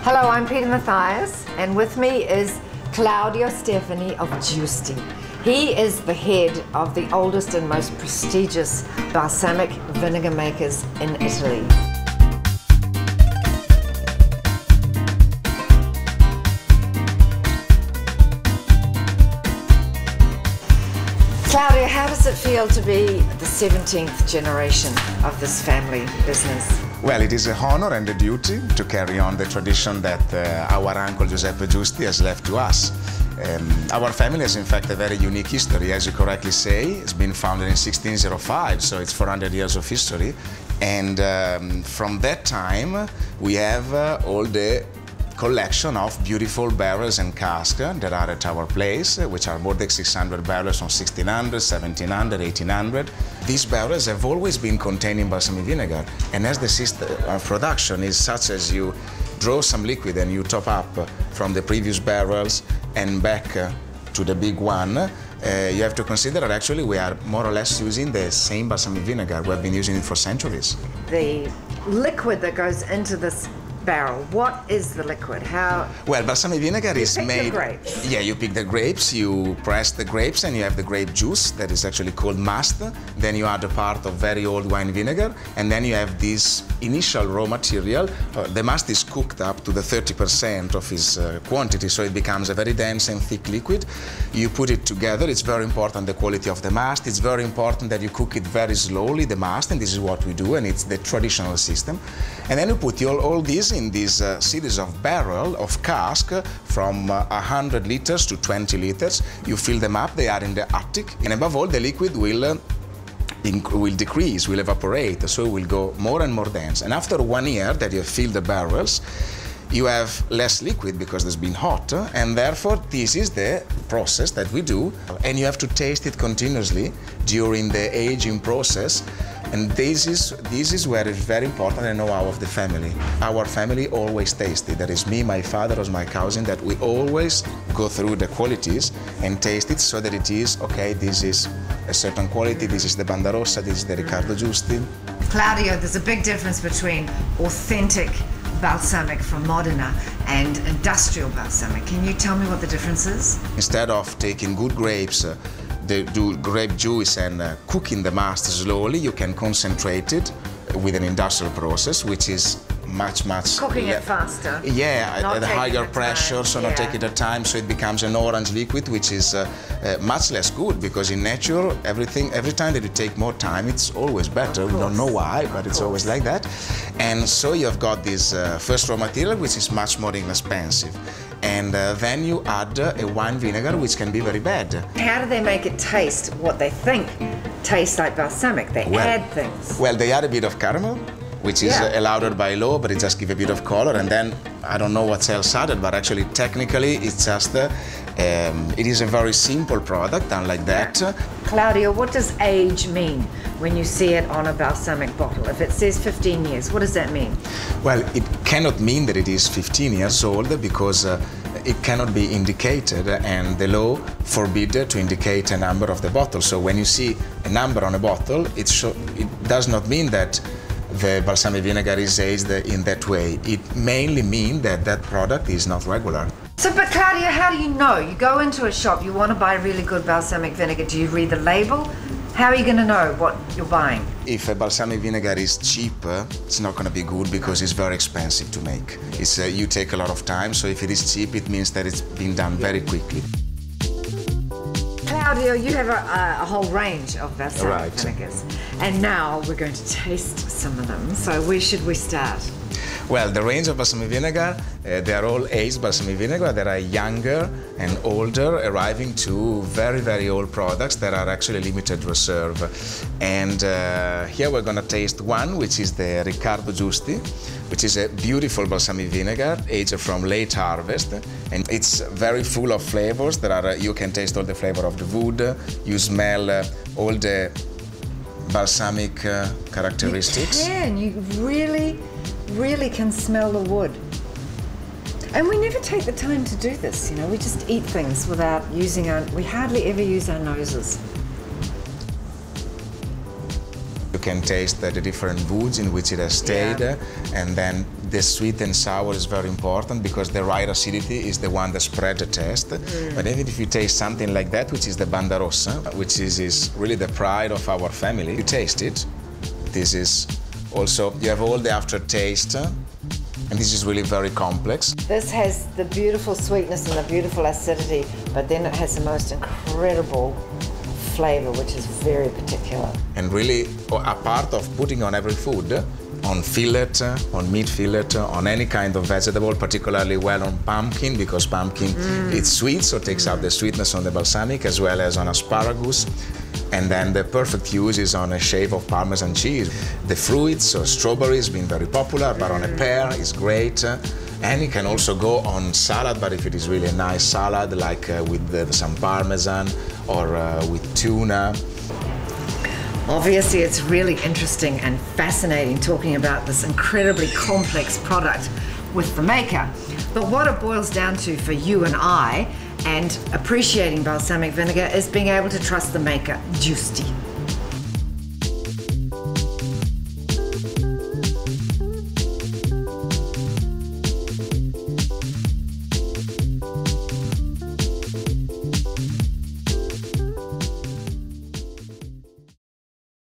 Hello, I'm Peta Mathias, and with me is Claudio Stefano of Giusti. He is the head of the oldest and most prestigious balsamic vinegar makers in Italy. Claudio, how does it feel to be the 17th generation of this family business? Well, it is a honor and a duty to carry on the tradition that our uncle Giuseppe Giusti has left to us. Our family has in fact a very unique history, as you correctly say. It's been founded in 1605, so it's 400 years of history. And from that time, we have all the collection of beautiful barrels and casks that are at our place, which are more than 600 barrels from 1600, 1700, 1800. These barrels have always been containing balsamic vinegar, and as the system of production is such as you draw some liquid and you top up from the previous barrels and back to the big one, you have to consider that actually we are more or less using the same balsamic vinegar. We have been using it for centuries. The liquid that goes into this barrel, what is the liquid? How? Well, balsamic vinegar is made. You pick the grapes. Yeah, you pick the grapes, you press the grapes, and you have the grape juice that is actually called must. Then you add a part of very old wine vinegar, and then you have this initial raw material. The must is cooked up to the 30% of its quantity, so it becomes a very dense and thick liquid. You put it together. It's very important the quality of the must. It's very important that you cook it very slowly, the must, and this is what we do, and it's the traditional system. And then you put all this in this series of barrel of cask from 100 liters to 20 liters. You fill them up, they are in the attic, and above all the liquid will decrease, will evaporate, so it will go more and more dense. And after 1 year that you have filled the barrels, you have less liquid because it's been hot, and therefore this is the process that we do, and you have to taste it continuously during the aging process. And this is where it's very important the know-how of the family. Our family always tasted. That is me, my father, or my cousin, that we always go through the qualities and taste it so that it is, okay, this is a certain quality, this is the Bandarossa, this is the Riccardo Giusti. Claudio, there's a big difference between authentic balsamic from Modena and industrial balsamic. Can you tell me what the difference is? Instead of taking good grapes, do grape juice and cooking the must slowly, you can concentrate it with an industrial process, which is much cooking it faster. Yeah, at a higher pressure, so not taking the time, so it becomes an orange liquid, which is much less good, because in nature, every time that you take more time, it's always better. We don't know why, but it's always like that. And so you have got this first raw material, which is much more inexpensive. And then you add a wine vinegar, which can be very bad. How do they make it taste what they think tastes like balsamic? They add things. Well, they add a bit of caramel, which is allowed by law, but it just gives a bit of color. And then I don't know what else added, but actually technically it's just it is a very simple product, unlike that. Claudio, what does age mean when you see it on a balsamic bottle? If it says 15 years, what does that mean? Well, it cannot mean that it is 15 years old, because it cannot be indicated, and the law forbids to indicate a number of the bottle. So when you see a number on a bottle, it does not mean that the balsamic vinegar is aged in that way. It mainly means that that product is not regular. So, but Claudio, how do you know? You go into a shop, you want to buy really good balsamic vinegar. Do you read the label? How are you going to know what you're buying? If a balsamic vinegar is cheap, it's not going to be good because it's very expensive to make. You take a lot of time, so if it is cheap, it means that it's been done very quickly. Claudio, you have a whole range of balsamic vinegars, and now we're going to taste some of them. So where should we start? Well, the range of balsamic vinegar, they are all aged balsamic vinegar. There are younger and older, arriving to very, very old products that are actually limited reserve. And here we're going to taste one, which is the Riccardo Giusti, which is a beautiful balsamic vinegar, aged from late harvest. And it's very full of flavors. You can taste all the flavor of the wood. You smell all the balsamic characteristics. You really can smell the wood. And we never take the time to do this, you know, we just eat things without we hardly ever use our noses. You can taste the different woods in which it has stayed, and then The sweet and sour is very important because the right acidity is the one that spreads the taste. But even if you taste something like that, which is the banda rossa, which is really the pride of our family, you taste it. This is also, you have all the aftertaste, and this is really very complex. This has the beautiful sweetness and the beautiful acidity, but then it has the most incredible flavor, which is very particular. And really, a part of putting on every food, on fillet, on meat fillet, on any kind of vegetable, particularly well on pumpkin, because pumpkin it's sweet, so it takes out the sweetness on the balsamic, as well as on asparagus. And then the perfect use is on a shave of Parmesan cheese. The fruits, so strawberries been very popular, but on a pear is great. And it can also go on salad, but if it is really a nice salad, like with some Parmesan or with tuna. Obviously, it's really interesting and fascinating talking about this incredibly complex product with the maker. But what it boils down to for you and I, and appreciating balsamic vinegar, is being able to trust the maker, Giusti.